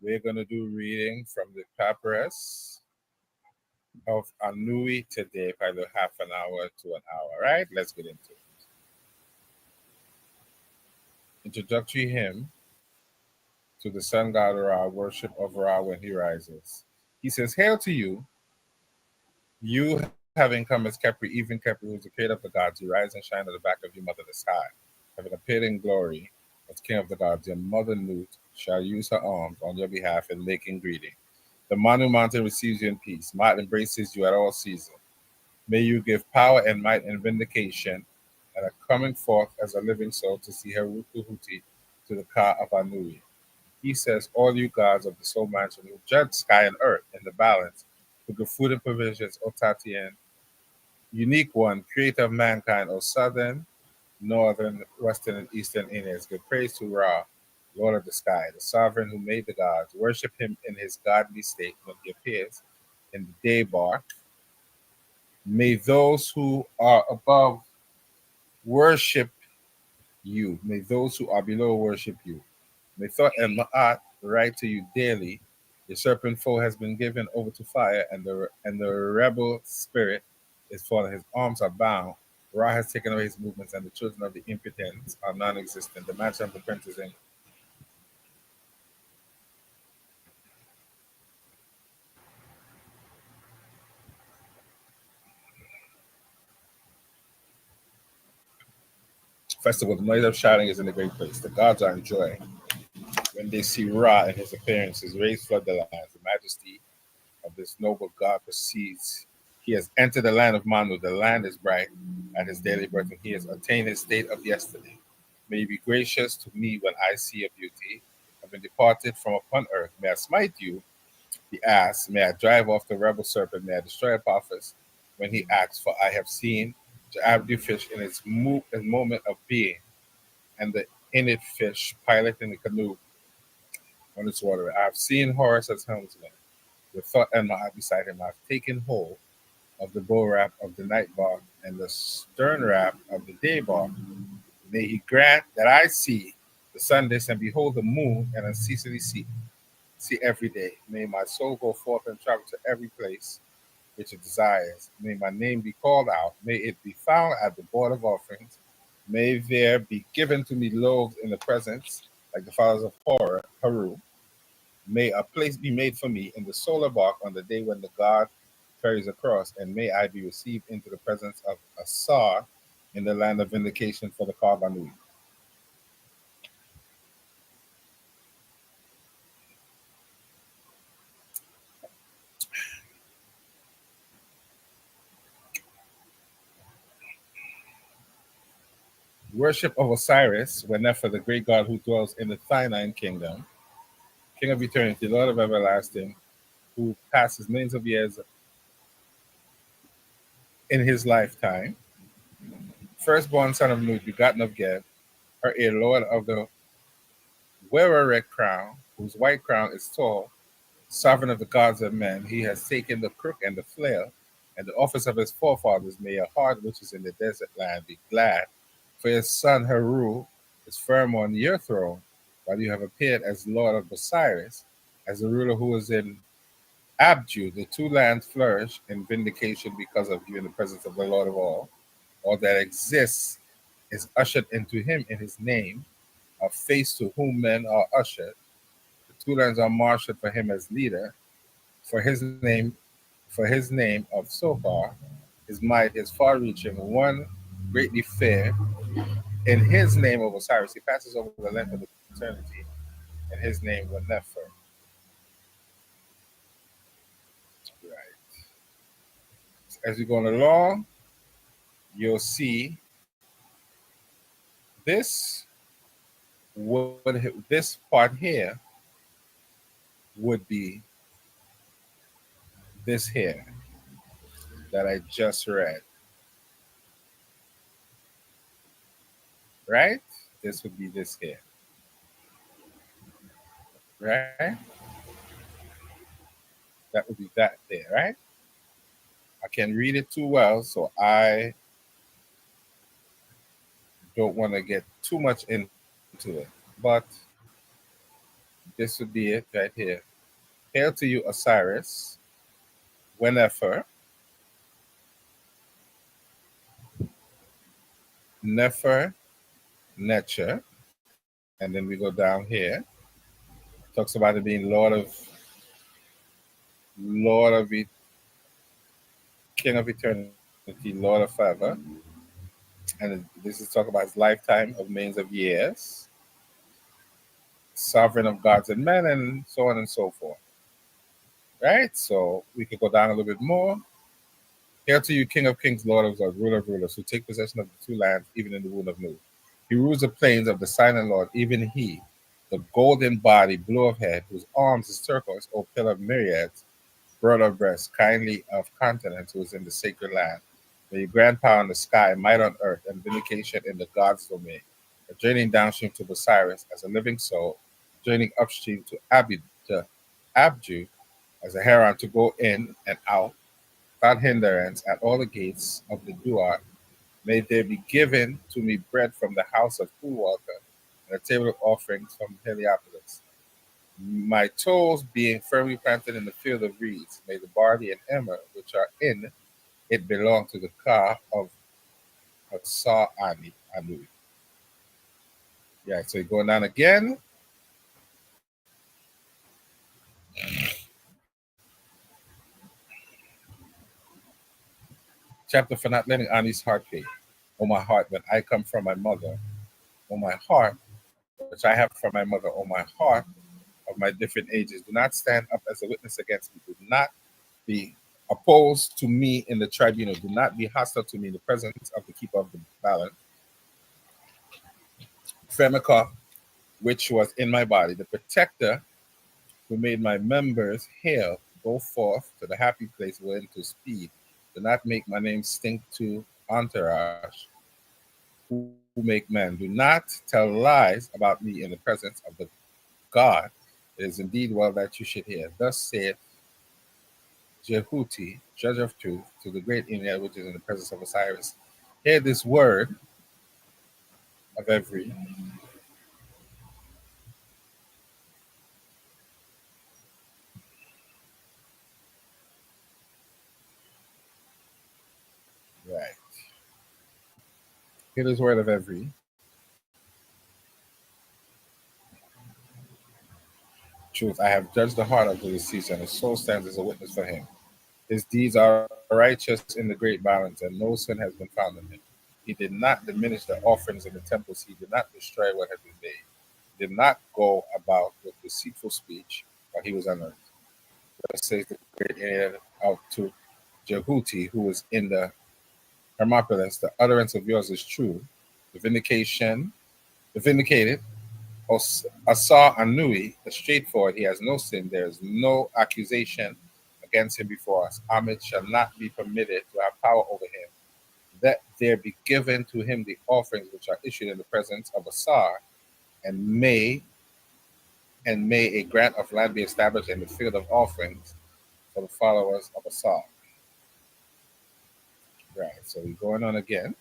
We're going to do reading from the papyrus of Anui today, probably half an hour to an hour. Right? Let's get into it. Introductory hymn to the sun god Ra, worship of Ra when he rises. He says, Hail to you, you having come as Kepri, even Kepri, who is the creator of the gods. You rise and shine at the back of your mother, the sky. Having appeared in glory as king of the gods, your mother Nut shall use her arms on your behalf in making greeting. The Manu mountain receives you in peace. Ma'at embraces you at all seasons. May you give power and might and vindication, and a coming forth as a living soul to see her Rukuhuti to the Ka of Anui. He says, All you gods of the soul mansion who judge sky and earth in the balance, who give food and provisions, O Tatian, unique one, creator of mankind, O southern, northern, western, and eastern Indians, give praise to Ra, Lord of the sky, the sovereign who made the gods. Worship him in his godly state when he appears in the day bar. May those who are above worship you. May those who are below worship you. May thought and Ma'at write to you daily. The serpent foe has been given over to fire, and the rebel spirit is fallen. His arms are bound. Ra has taken away his movements, and the children of the impotents are non-existent. The mansion of the prince is in. Festival. The noise of shouting is in a great place. The gods are in joy when they see Ra in his appearance. His rays flood the lands. The majesty of this noble God proceeds. He has entered the land of Manu. The land is bright at his daily birth, and he has attained his state of yesterday. May you be gracious to me when I see your beauty. I've been departed from upon earth. May I smite you, the ass. May I drive off the rebel serpent. May I destroy Apophis when he acts. For I have seen the abdu fish in its moment of being, and the init fish piloting the canoe on its water. I have seen Horus as helmsman, with thought and Ma'at beside him. I have taken hold of the bow wrap of the night bark and the stern wrap of the day bark. May he grant that I see the sun disk and behold the moon and unceasingly see every day. May my soul go forth and travel to every place which it desires. May my name be called out. May it be found at the board of offerings. May there be given to me loaves in the presence, like the fathers of Haru. May a place be made for me in the solar bark on the day when the god ferries across, and may I be received into the presence of Asar in the land of vindication for the Karbanui. Worship of Osiris, whenever the great god who dwells in the Thynine kingdom, King of eternity, Lord of everlasting, who passes millions of years in his lifetime, firstborn son of Nut, begotten of Geb, her ear, Lord of the wearer crown, whose white crown is tall, sovereign of the gods of men. He has taken the crook and the flail, and the office of his forefathers. May your heart, which is in the desert land, be glad, for his son Heru is firm on your throne, while you have appeared as Lord of Osiris, as the ruler who is in Abju. The two lands flourish in vindication because of you in the presence of the Lord of all. All that exists is ushered into him in his name, a face to whom men are ushered. The two lands are marshaled for him as leader, for his name, of Sohar, his might is far-reaching, one greatly fair. In his name of Osiris, he passes over the length of eternity. In his name, Nefer. Right. As we're going along, you'll see this this part here would be this here that I just read, right? This would be this here, right? That would be that there, right? I can't read it too well, so I don't want to get too much into it. But This would be it right here. Hail to you, Osiris, Whenefer, Nefer, Netcher, and then we go down here. Talks about it being Lord of King of eternity, Lord of forever. And this is talking about his lifetime of millions of years, sovereign of gods and men, and so on and so forth. Right? So we could go down a little bit more. Hail to you, King of kings, Lord of lords, ruler of rulers, who take possession of the two lands, even in the womb of Nu. He rules the plains of the silent Lord, even he, the golden body, blue of head, whose arms is turquoise, O pillar of myriads, broad of breast, kindly of countenance, who is in the sacred land. May you grant power in the sky, might on earth, and vindication in the God's domain. A journeying downstream to Osiris as a living soul, journeying upstream to Abju as a heron to go in and out without hindrance at all the gates of the Duat. May there be given to me bread from the house of cool water and a table of offerings from Heliopolis. My toes being firmly planted in the field of reeds, may the barley and emmer which are in it belong to the Ka of Asa Anui. Yeah, so you're going down again. Chapter for not letting Ani's heart fail. O my heart, when I come from my mother, O my heart, which I have from my mother, O my heart of my different ages, do not stand up as a witness against me. Do not be opposed to me in the tribunal. Do not be hostile to me in the presence of the keeper of the balance. Femika, which was in my body, the protector who made my members hail, go forth to the happy place wherein to speed. Do not make my name stink to entourage who make men. Do not tell lies about me in the presence of the God. It is indeed well that you should hear. Thus saith Jehuti, judge of truth, to the great Ennead which is in the presence of Osiris. Hear this word of every right. Hear this word of every truth. I have judged the heart of the deceased, and his soul stands as a witness for him. His deeds are righteous in the great balance, and no sin has been found in him. He did not diminish the offerings in the temples. He did not destroy what had been made. He did not go about with deceitful speech while he was on earth. Thus says the great Ennead out to Jehuti, who was in the Hermopolis, the utterance of yours is true. The vindicated, Asa Anui, the straightforward, he has no sin. There is no accusation against him before us. Ahmed shall not be permitted to have power over him. That there be given to him the offerings which are issued in the presence of Asar, and may a grant of land be established in the field of offerings for the followers of Asar. Right, so we're going on again.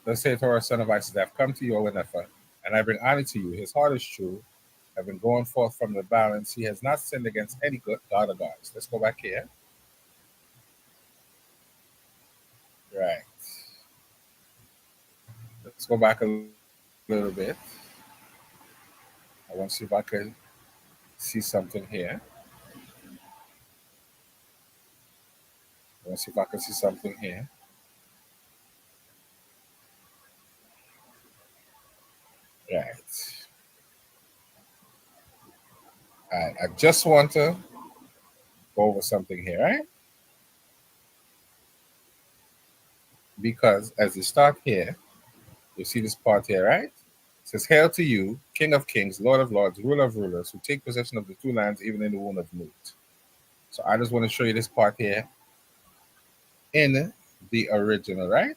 Thus saith Torah, son of Isis, I have come to you, O Nephah, and I bring honor to you. His heart is true, have been going forth from the balance. He has not sinned against any good god or gods. Let's go back here. Right. Let's go back a little bit. I want to see if I can see something here. I want to see if I can see something here. Right. All right. I just want to go over something here, right? Because as you start here, you see this part here, right? It says, Hail to you, King of kings, Lord of lords, ruler of rulers, who take possession of the two lands, even in the womb of Nut. So I just want to show you this part here in the original, right?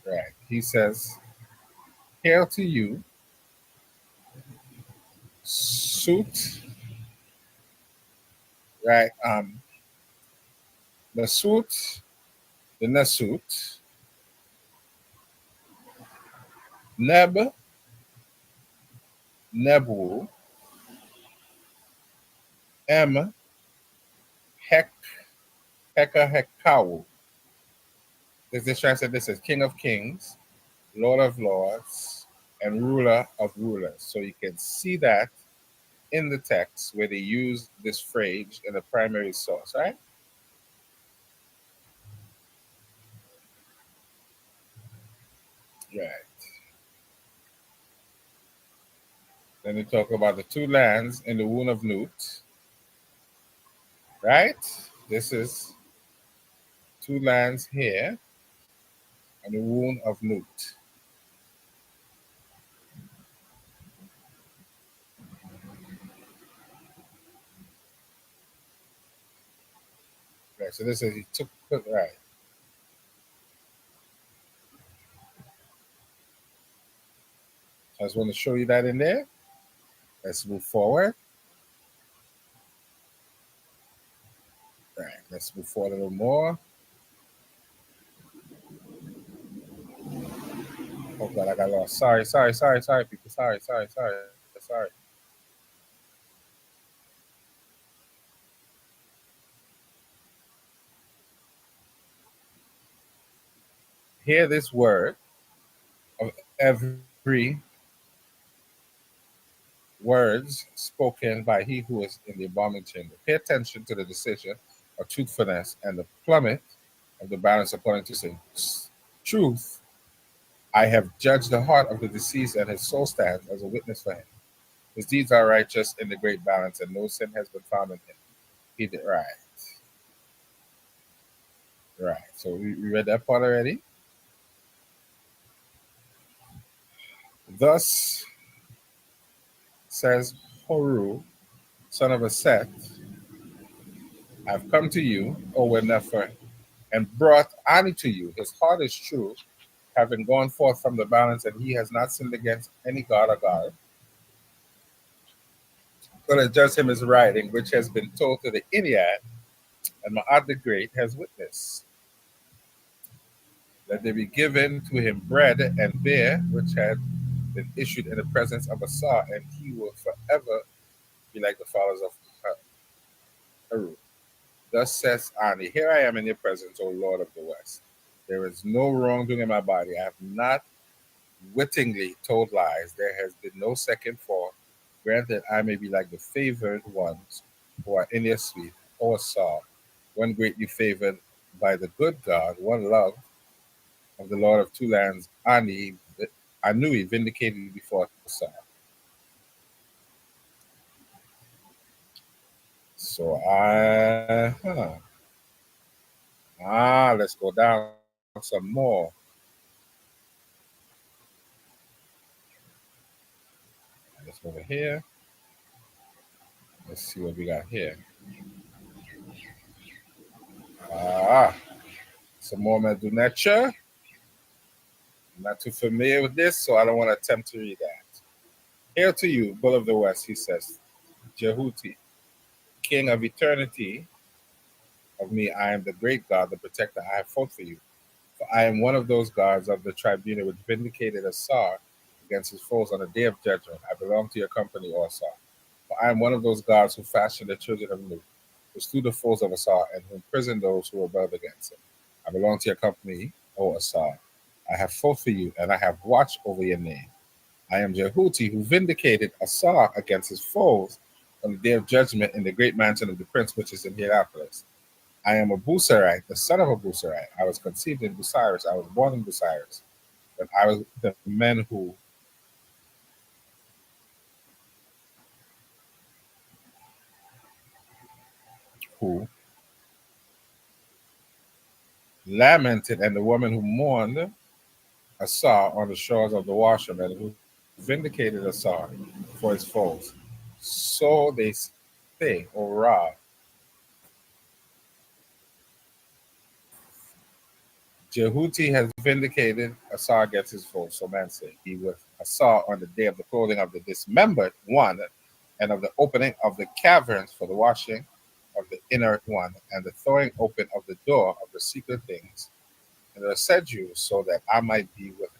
Right. He says, Hail to you, suit, right? The suit the Nasut, Neb, Nebu, M, Hek, Heka, Hekawu. This translated this as King of Kings, Lord of Lords, and Ruler of Rulers. So you can see that in the text where they use this phrase in the primary source, right? Right. Then they talk about the two lands in the wound of Nut, right? This is two lands here and the wound of Nut. Right, so this is he took right. I just want to show you that in there. Let's move forward. Right, let's move forward a little more. Oh God, I got lost. Sorry, people. Sorry. Hear this word of every words spoken by he who is in the embalming chamber. Pay attention to the decision of truthfulness and the plummet of the balance according to sin. Truth, I have judged the heart of the deceased, and his soul stands as a witness for him. His deeds are righteous in the great balance, and no sin has been found in him. He did right. Right. So we read that part already. Thus says Horu, son of Aset, I've come to you, O Nefer, and brought Ani to you. His heart is true, having gone forth from the balance, and he has not sinned against any god or god. But adjust him his writing, which has been told to the Iliad, and Ma'at the Great has witnessed. Let there be given to him bread and beer, which had been issued in the presence of Asa, and he will forever be like the fathers of Heru. Thus says Ani, here I am in your presence, O Lord of the West. There is no wrongdoing in my body. I have not wittingly told lies. There has been no second fault. Grant that I may be like the favored ones who are in your suite, O Asa, one greatly favored by the good God, one love of the Lord of two lands, Anui, vindicated before Asa. So let's go down some more. Let's go over here. Let's see what we got here. Some more Medunecha. I'm not too familiar with this, so I don't want to attempt to read that. Hail to you, Bull of the West, he says, Jehuti, King of eternity. Of me, I am the great God, the protector. I have fought for you. For I am one of those gods of the tribunal which vindicated Asar against his foes on the day of judgment. I belong to your company, O Asar. For I am one of those gods who fashioned the children of Nu, who slew the foes of Asar, and who imprisoned those who rebelled against him. I belong to your company, O Asar. I have fought for you, and I have watched over your name. I am Jehuti, who vindicated Asar against his foes on the day of judgment in the great mansion of the prince, which is in Hierapolis. I am a Busarite, the son of a Busarite. I was conceived in Busiris. I was born in Busiris. But I was the men who lamented, and the woman who mourned Asar on the shores of the washermen, who vindicated Asar for his foes. So they say, O Ra, Jehuti has vindicated Asar against his foes. So man said, he was Asar on the day of the clothing of the dismembered one, and of the opening of the caverns for the washing of the inert one, and the throwing open of the door of the secret things, and I said you so that I might be with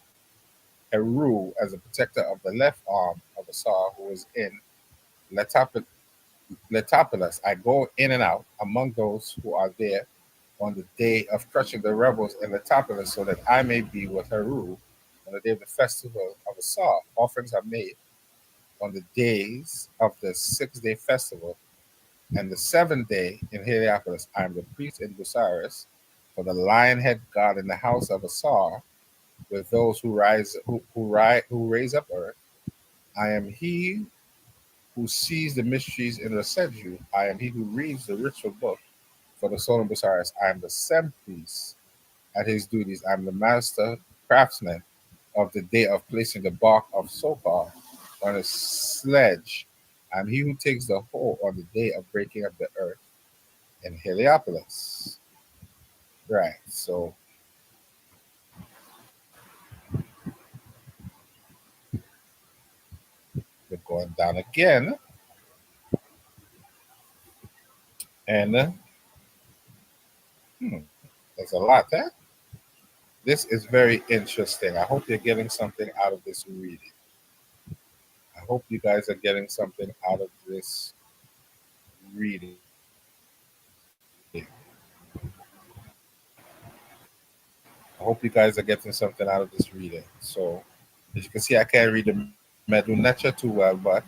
Heru as a protector of the left arm of Asar who is in Letopolis. I go in and out among those who are there on the day of crushing the rebels in Letopolis so that I may be with Heru on the day of the festival of Asar. Offerings are made on the days of the 6-day festival and the 7th day in Heliopolis. I am the priest in Bucyrus for the lion head god in the house of Asar with those who raise up earth. I am he who sees the mysteries in the Sedju. I am he who reads the ritual book for the soul of Bucyrus. I am the priest at his duties. I am the master craftsman of the day of placing the bark of Sokar on a sledge. I am he who takes the hoe on the day of breaking up the earth in Heliopolis. Right. So we're going down again. And hmm, there's a lot there. This is very interesting. I hope you're getting something out of this reading. I hope you guys are getting something out of this reading. I hope you guys are getting something out of this reading. So, as you can see, I can't read the Medu Necha too well, but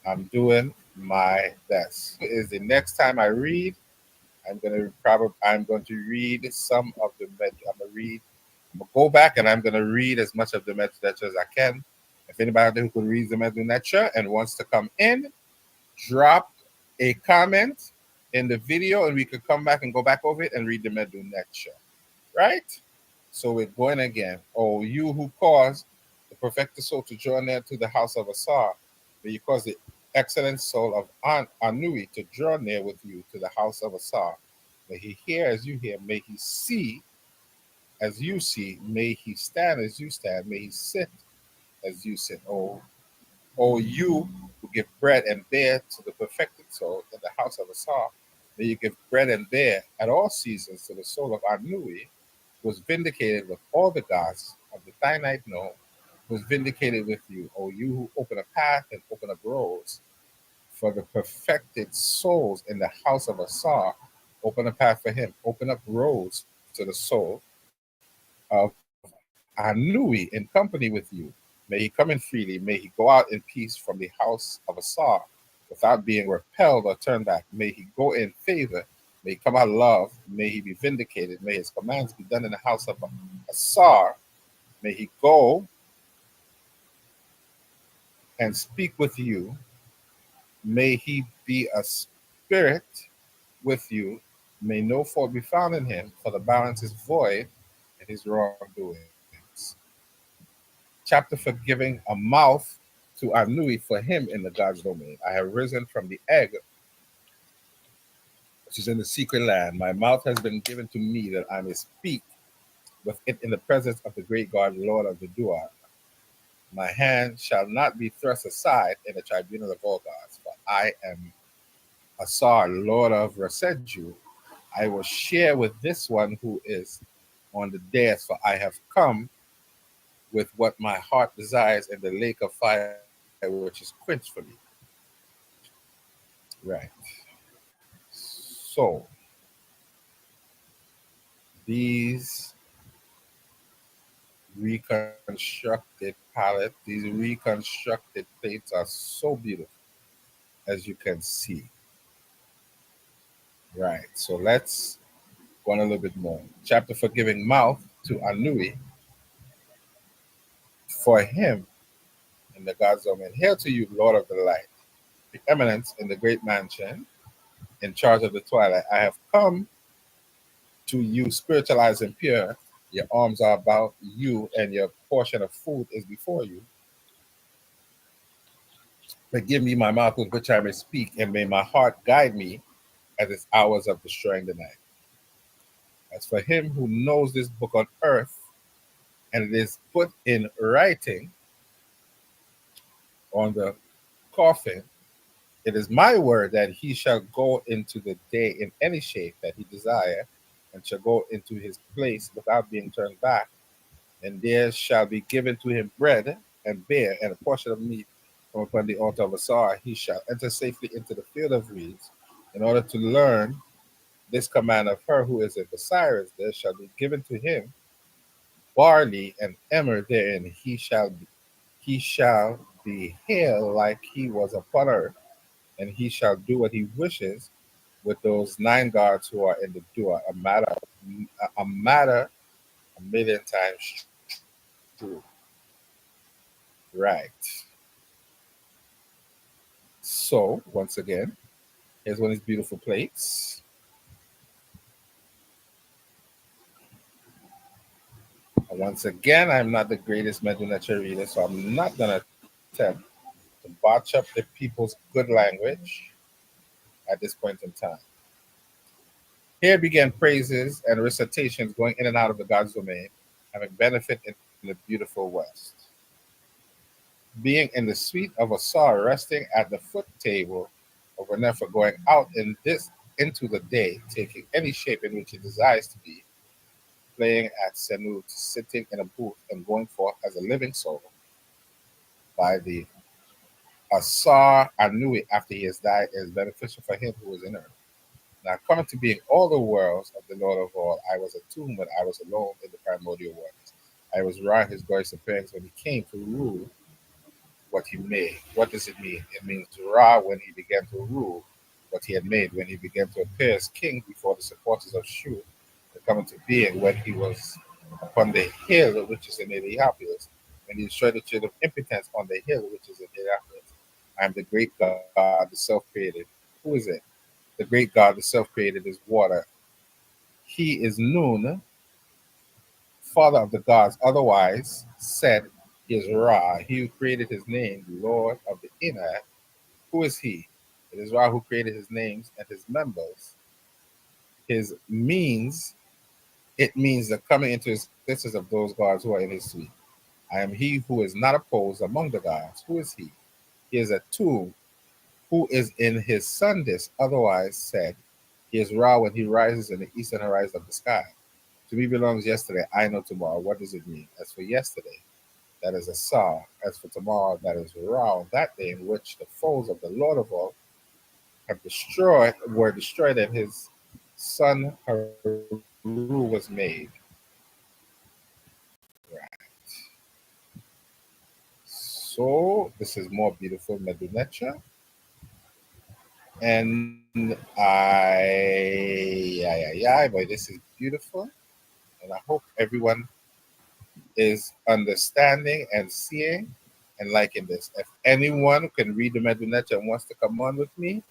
I'm doing my best. Is the next time I read, I'm going to read some of the Medu. I'm gonna go back and I'm gonna read as much of the Medu Necha as I can. If anybody out there who could read the Medu Necha and wants to come in, drop a comment in the video and we could come back and go back over it and read the Medu Necha. Right? So we're going again. Oh, you who caused the perfected soul to draw near to the house of Asar, may you cause the excellent soul of Anui to draw near with you to the house of Asar. May he hear as you hear. May he see as you see. May he stand as you stand. May he sit as you sit. Oh, you who give bread and bear to the perfected soul in the house of Asar, may you give bread and bear at all seasons to the soul of Anui, was vindicated with all the gods of the finite known, was vindicated with you, O you who open a path and open up roads for the perfected souls in the house of Asar. Open a path for him, open up roads to the soul of Anui in company with you. May he come in freely, may he go out in peace from the house of Asar without being repelled or turned back. May he go in favor, may he come out love, may he be vindicated, may his commands be done in the house of Asar. May he go and speak with you. May he be a spirit with you. May no fault be found in him, for the balance is void in his wrongdoings. Chapter for giving a mouth to Anui for him in the God's domain. I have risen from the egg which is in the secret land. My mouth has been given to me that I may speak with it in the presence of the great God, Lord of the Duat. My hand shall not be thrust aside in the tribunal of all gods, for I am Asar, Lord of Raseju. I will share with this one who is on the dais, for I have come with what my heart desires in the lake of fire, which is quenched for me. Right. So, these reconstructed palettes, these reconstructed plates are so beautiful, as you can see. Right. So let's go on a little bit more. Chapter for giving mouth to Anui for him in the God's domain. Hail to you, Lord of the light, the eminence in the great mansion, in charge of the twilight. I have come to you spiritualized and pure. Your arms are about you, and your portion of food is before you. But give me my mouth with which I may speak, and may my heart guide me at its hours of destroying the night. As for him who knows this book on earth, and it is put in writing on the coffin, it is my word that he shall go into the day in any shape that he desire, and shall go into his place without being turned back. And there shall be given to him bread and beer and a portion of meat from upon the altar of Asar. He shall enter safely into the field of reeds in order to learn this command of her who is a Osiris. There shall be given to him barley and emmer therein. He shall be hale like he was upon earth, and he shall do what he wishes with those 9 gods who are in the door. A matter a million times true. Right. So once again, here's one of these beautiful plates. And once again, I'm not the greatest mental nature reader, so I'm not gonna attempt to botch up the people's good language at this point in time. Here began praises and recitations going in and out of the God's domain, having benefit in the beautiful West. Being in the suite of Asar, resting at the foot table of Renefer, going out in this into the day, taking any shape in which he desires to be, playing at Senut, sitting in a booth and going forth as a living soul by the Asar Anui after he has died is beneficial for him who is in earth. Now coming to being all the worlds of the Lord of all, I was a tomb when I was alone in the primordial waters. I was around his glorious appearance when he came to rule what he made. What does it mean? It means Ra when he began to rule what he had made, when he began to appear as king before the supporters of Shu, to come into being when he was upon the hill which is in Heliopolis, when he destroyed the children of impotence on the hill which is in Heliopolis. I am the great God, the self-created. Who is it? The great God, the self-created, is water. He is Nun, father of the gods, otherwise said he is Ra, he who created his name, Lord of the inner. Who is he? It is Ra who created his names and his members. His means, it means the coming into existence of those gods who are in his suite. I am he who is not opposed among the gods. Who is he? He is a tomb who is in his sun disk, otherwise said, he is Ra when he rises in the eastern horizon of the sky. To me belongs yesterday, I know tomorrow. What does it mean? As for yesterday, that is Asar. As for tomorrow, that is Ra, that day in which the foes of the Lord of all were destroyed, and his son Haru was made. Right. So this is more beautiful Medunecha. And boy, this is beautiful. And I hope everyone is understanding and seeing and liking this. If anyone can read the Medunecha and wants to come on with me,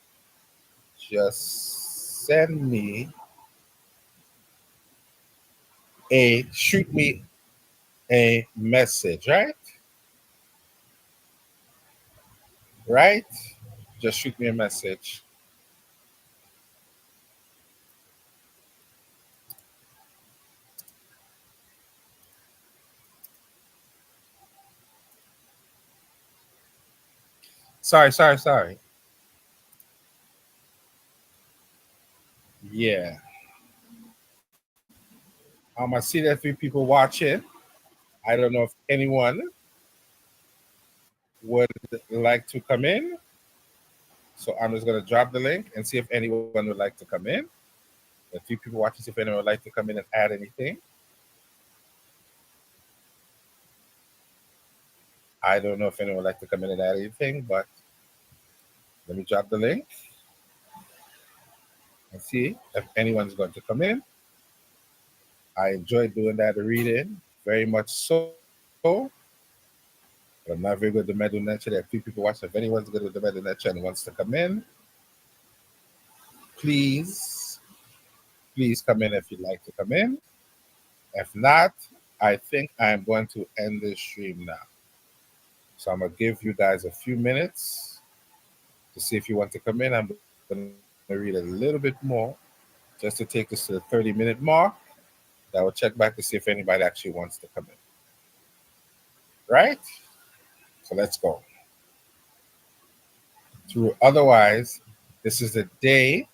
just shoot me a message, right? Right? Just shoot me a message. Sorry. Yeah. I see there are 3 people watching. I don't know if anyone would like to come in. So I'm just going to drop the link and see if anyone would like to come in. There are 3 people watching, see if anyone would like to come in and add anything. I don't know if anyone would like to come in and add anything, but let me drop the link and see if anyone's going to come in. I enjoy doing that reading, very much so. But I'm not very good with the Medu Nature. There are 3 people watching. If anyone's good with the Medu Nature and wants to come in, please come in if you'd like to come in. If not, I think I'm going to end this stream now. So I'm going to give you guys a few minutes to see if you want to come in. I'm going to read a little bit more just to take us to the 30-minute mark. I will check back to see if anybody actually wants to come in. Right? So let's go. Otherwise, this is the day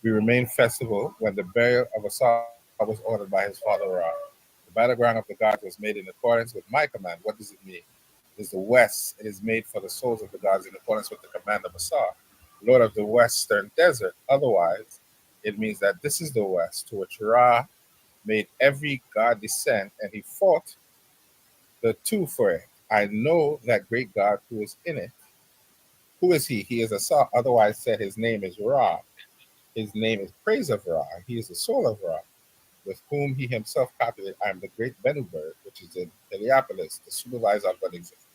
we remain festival when the burial of Asar was ordered by his father Ra. The battleground of the gods was made in accordance with my command. What does it mean? It is the west. It is made for the souls of the gods in accordance with the command of Asar, Lord of the western desert. Otherwise, it means that this is the west to which Ra made every god descend, and he fought the two for it. I know that great God who is in it. Who is he? He is Asar. Otherwise said his name is Ra. His name is praise of Ra. He is the soul of Ra, with whom he himself calculated. I am the great Benu bird, which is in Heliopolis, the supervisor of what exists.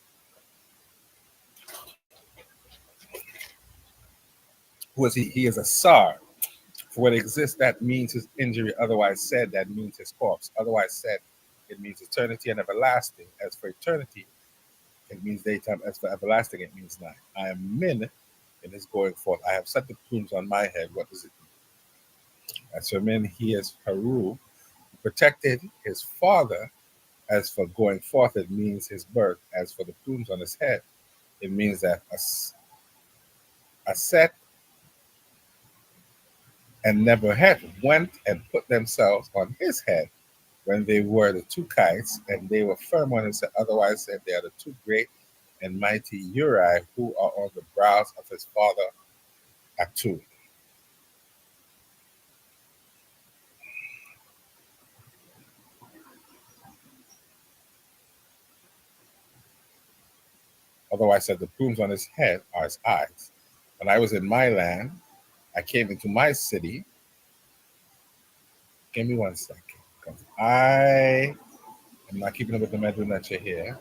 Who is he? He is a Sar. For what exists, that means his injury. Otherwise said, that means his corpse. Otherwise said, it means eternity and everlasting. As for eternity, it means daytime. As for everlasting, it means night. I am Min in his going forth. I have set the plumes on my head. What does it mean? As for Min, he is Haru, who protected his father. As for going forth, it means his birth. As for the plumes on his head, it means that Aset and Nebuchadnezzar went and put themselves on his head when they were the two kites, and they were firm on his head. Otherwise said, they are the two great and mighty Uri who are on the brows of his father Atu. Otherwise said, the plumes on his head are his eyes. When I was in my land, I came into my city. Give me 1 second. Because I am not keeping up with the medicine that you're here.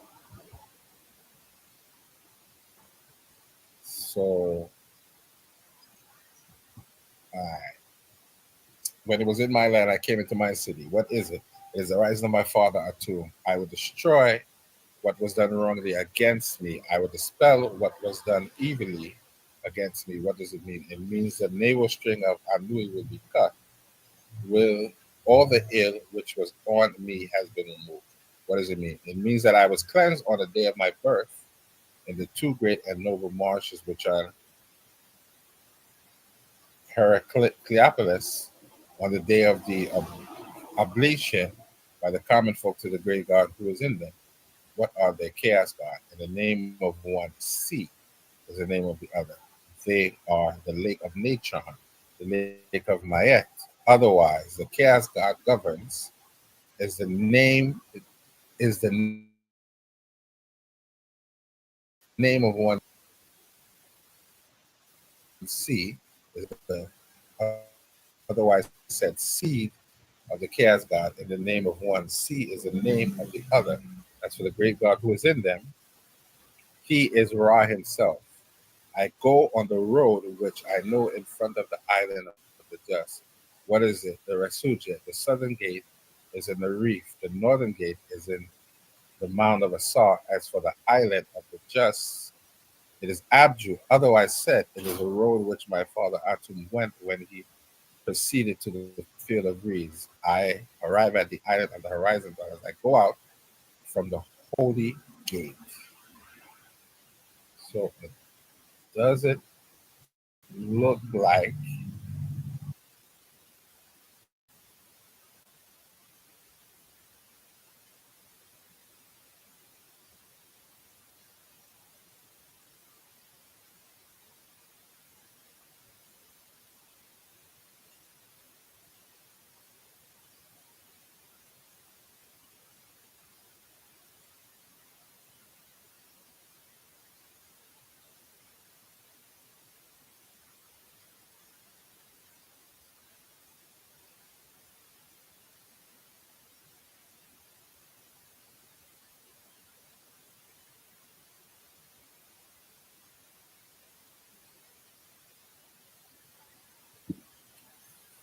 So, when it was in my land, I came into my city. What is it? It is the rising of my father Atum. I will destroy what was done wrongly against me. I will dispel what was done evilly against me. What does it mean? It means the navel string of anwi will be cut. Will all the ill which was on me has been removed. What does it mean? It means that I was cleansed on the day of my birth in the two great and noble marshes which are Heracleopolis on the day of the oblation by the common folk to the great God who is in them. What are they? Chaos God. And the name of one, sea, is the name of the other. They are the lake of Natron, the lake of Mayet. Otherwise, the chaos God governs is the name of one sea is the otherwise said seed of the chaos God, and the name of one sea is the name of the other. As for the great God who is in them, he is Ra himself. I go on the road which I know in front of the island of the just. What is it? The Resuja. The southern gate is in the reef. The northern gate is in the mound of Asar. As for the island of the just, it is Abju. Otherwise said, it is a road which my father Atum went when he proceeded to the field of reeds. I arrive at the island of the horizon as I go out from the holy gate. So it doesn't look like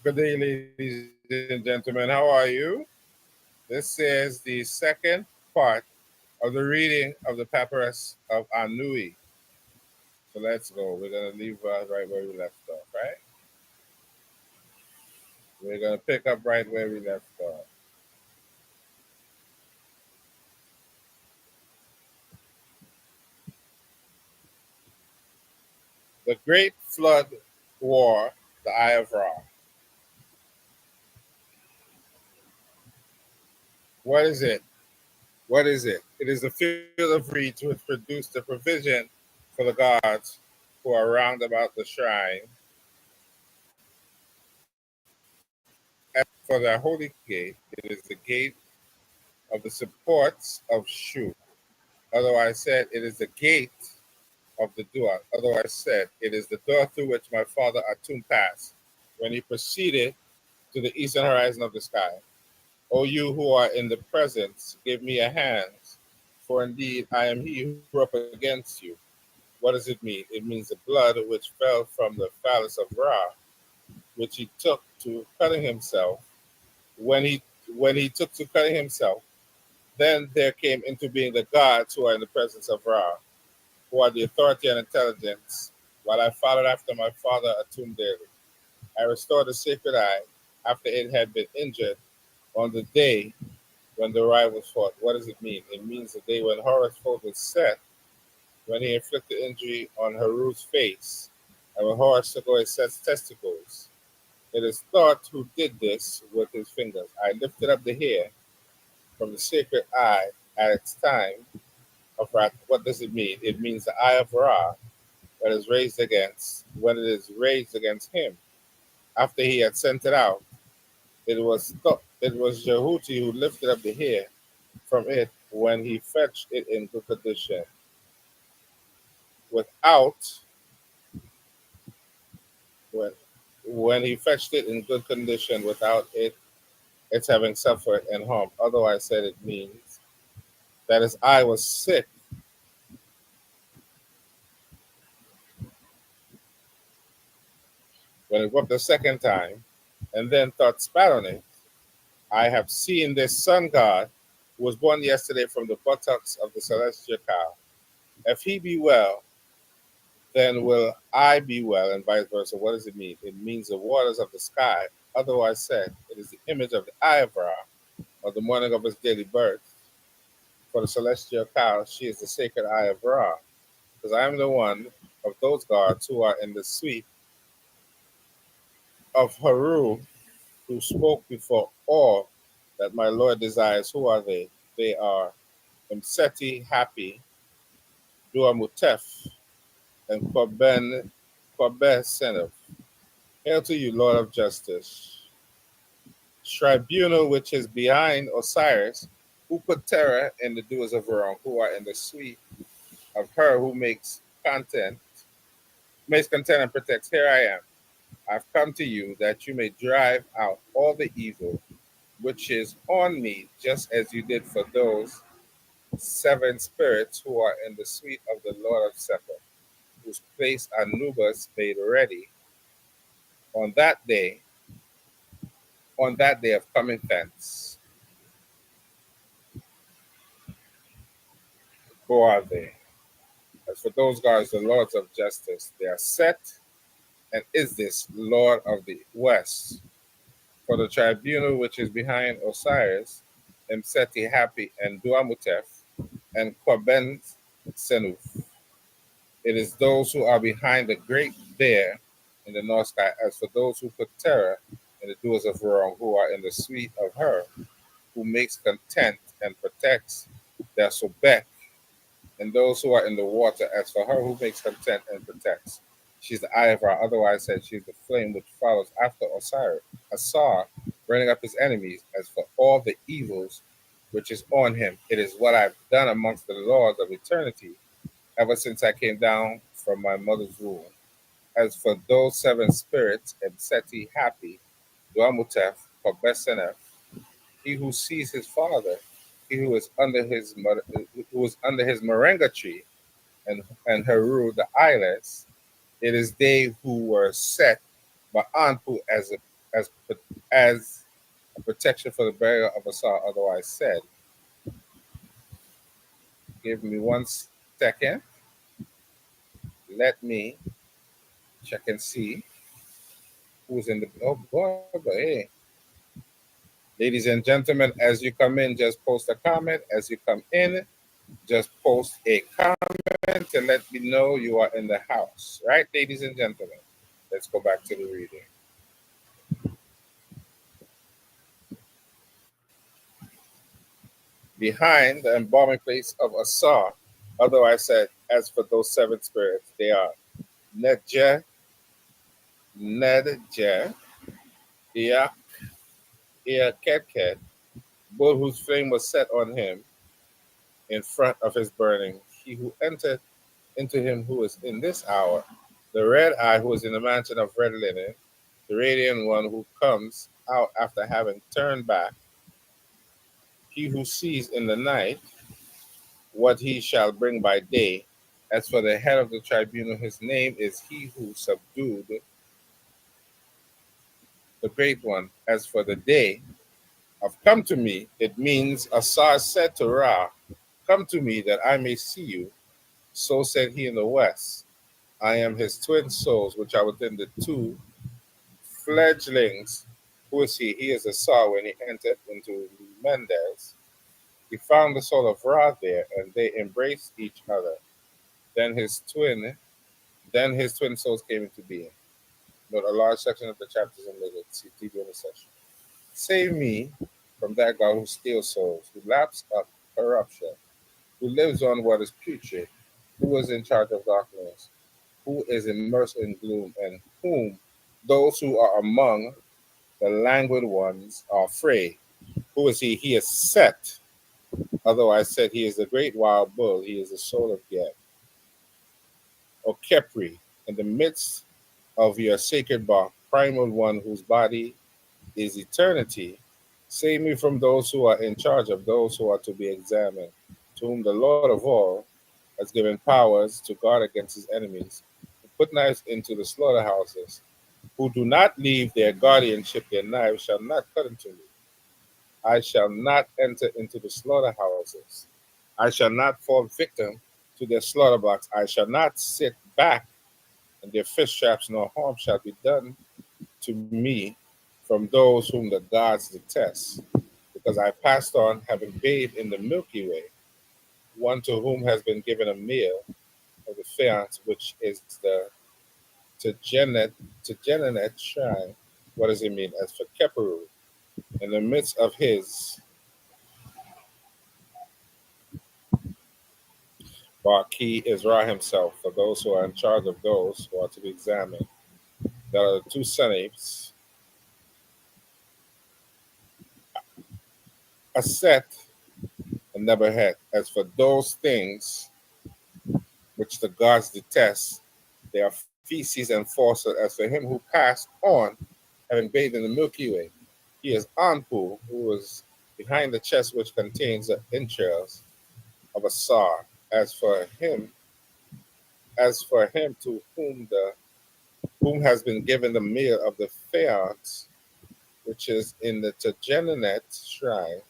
good day, ladies and gentlemen. How are you? This is the second part of the reading of the papyrus of Anui. So let's go. We're going to leave right where we left off, right? We're going to pick up right where we left off. The Great Flood War, the Eye of Ra. What is it? What is it? It is the field of reeds which produced the provision for the gods who are round about the shrine, and for their holy gate. It is the gate of the supports of Shu. Otherwise said, it is the gate of the door. Otherwise said, it is the door through which my father Atum passed when he proceeded to the eastern horizon of the sky. O you who are in the presence, give me a hand, for indeed I am he who grew up against you. What does it mean? It means the blood which fell from the phallus of Ra, which he took to cutting himself. When he took to cutting himself, then there came into being the gods who are in the presence of Ra, who are the authority and intelligence, while I followed after my father Atum daily. I restored the sacred eye after it had been injured on the day when the riot was fought. What does it mean? It means the day when Horus fought with Seth, when he inflicted injury on Haru's face, and when Horus took away Seth's testicles. It is thought who did this with his fingers. I lifted up the hair from the sacred eye at its time of wrath. What does it mean? It means the eye of Ra that is raised against, when it is raised against him. After he had sent it out, it was Jehuti who lifted up the hair from it when he fetched it in good condition. Without when when he fetched it in good condition without its having suffered and harm. Otherwise said it means that his eye was sick when it wept the second time, and then thought spat on it. I have seen this sun god who was born yesterday from the buttocks of the celestial cow. If he be well, then will I be well, and vice versa. What does it mean? It means the waters of the sky. Otherwise said, it is the image of the eye of Ra, or the morning of his daily birth. For the celestial cow, she is the sacred eye of Ra, because I am the one of those gods who are in the suite of Haru, who spoke before all that my Lord desires. Who are they? They are Imseti, Happy, Duamutef, and Korben Senef. Hail to you, Lord of justice. Tribunal which is behind Osiris, who put terror in the doers of wrong, who are in the suite of her who makes content and protects. Here I am. I've come to you that you may drive out all the evil which is on me, just as you did for those seven spirits who are in the suite of the Lord of Sepher, whose place Anubis made ready on that day, of coming thence. Who are they? As for those gods, the lords of justice, they are Set and is this Lord of the West. For the tribunal which is behind Osiris, Mseti Happy and Duamutef, and Korben Senuf. It is those who are behind the great bear in the north sky. As for those who put terror in the doers of wrong, who are in the suite of her, who makes content and protects their Sobek, and those who are in the water. As for her who makes content and protects, she's the eye of Ra. Otherwise said, she's the flame which follows after Osiris, Asar, burning up his enemies. As for all the evils which is on him, it is what I've done amongst the lords of eternity ever since I came down from my mother's womb. As for those seven spirits, Ebseti Happy, Duamutef, Kobesenef, he who sees his father, he who is under his moringa tree, and Heru the eyeless, it is they who were set by Anpu as a protection for the burial of Asar, otherwise said. Give me 1 second. Let me check and see who's in the. Oh boy, but hey. Ladies and gentlemen, as you come in, just post a comment. As you come in, just post a comment to let me know you are in the house. Right, ladies and gentlemen? Let's go back to the reading. behind the embalming place of Asar. Otherwise said, as for those seven spirits, they are Nedje, Nedje, Iak, Iaketket, bull whose flame was set on him in front of his burning. He who entered into him who is in this hour, the red eye who is in the mansion of red linen, the radiant one who comes out after having turned back, he who sees in the night what he shall bring by day. As for the head of the tribunal, his name is he who subdued the great one. As for the day of come to me, it means Asar said to Ra, come to me that I may see you. So said he in the west. I am his twin souls, which are within the two fledglings. Who is he? He is Asar when he entered into Mendes. He found the soul of Ra there, and they embraced each other. Then his twin, then his twin souls came into being. Note a large section of the chapters omitted. See deeper in the section. Save me from that God who steals souls, who laps up corruption, who lives on what is putrid, who is in charge of darkness, who is immersed in gloom, and whom those who are among the languid ones are afraid. Who is he? He is Set. Otherwise said, he is the great wild bull. He is the soul of Geb, or Kepri, in the midst of your sacred bark, primal one whose body is eternity. Save me from those who are in charge of those who are to be examined, to whom the Lord of all has given powers to guard against his enemies, who put knives into the slaughterhouses, who do not leave their guardianship, their knives shall not cut into me. I shall not enter into the slaughterhouses. I shall not fall victim to their slaughter blocks. I shall not sit back in their fish traps, nor harm shall be done to me from those whom the gods detest, because I passed on, having bathed in the Milky Way, one to whom has been given a meal of the faience, which is the Tegenet shrine. What does it mean? As for Keperu, in the midst of his Barkey is Ra himself, for those who are in charge of those who are to be examined. There are the two Senapes, Aset and Nebuchadnezzar. As for those things which the gods detest, they are feces and falsehood. As for him who passed on, having bathed in the Milky Way, he is Anpu, who is behind the chest which contains the entrails of Asar. As for him to whom has been given the meal of the faience, which is in the Tegenet shrine,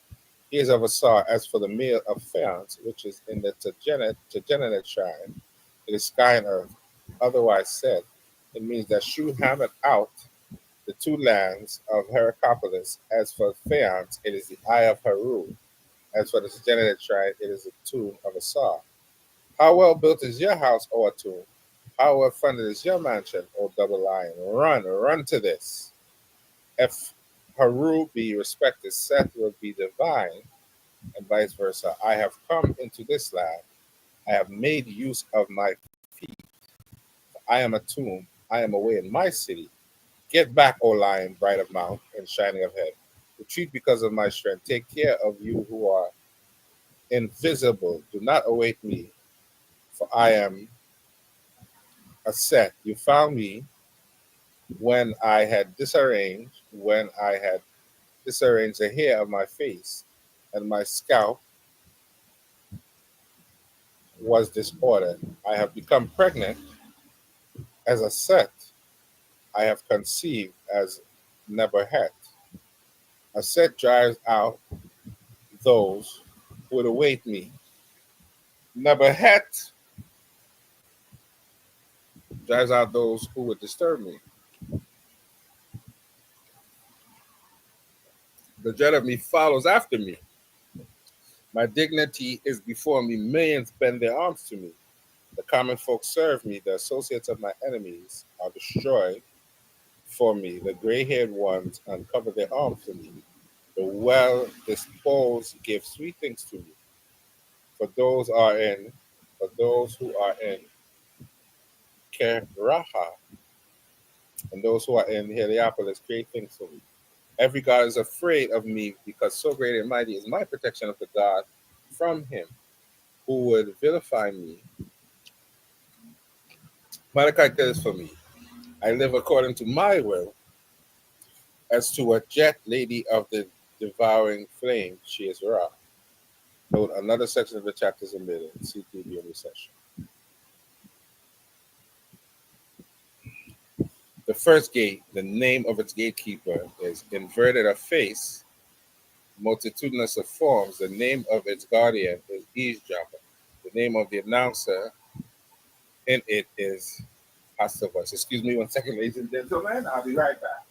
he is of Asar. As for the meal of faience, which is in the Tegenet shrine, it is sky and earth. Otherwise said, it means that Shu hammered out the two lands of Heracropolis. As for faience, it is the eye of Haru. As for the Tegenet shrine, it is the tomb of Asar. How well built is your house, O Atum? How well funded is your mansion, O double lion? Run, run to this. If Haru be respected, Seth will be divine, and vice versa. I have come into this land. I have made use of my feet. I am a tomb. I am away in my city. Get back, O lion, bright of mouth and shining of head. Retreat because of my strength. Take care of you who are invisible. Do not await me, for I am a set. You found me when I had disarranged the hair of my face, and my scalp was disordered. I have become pregnant as a set. I have conceived as Nebuchadnezzar. A set drives out those who would await me. Nebuchadnezzar drives out those who would disturb me. The dread of me follows after me. My dignity is before me. Millions bend their arms to me. The common folk serve me. The associates of my enemies are destroyed for me. The gray haired ones uncover their arms for me. The well disposed give sweet things to you. For those are in, for those who are in Keraha, and those who are in Heliopolis create things for me. Every God is afraid of me because so great and mighty is my protection of the God from him who would vilify me. Malachi cares for me. I live according to my will. As to a jet lady of the devouring flame, she is Ra. Note another section of the chapter is omitted. CTB in recession. The first gate, the name of its gatekeeper is inverted of face, multitudinous of forms. The name of its guardian is eavesdropper. The name of the announcer in it is hostile voice. Excuse me one second, ladies and gentlemen. I'll be right back.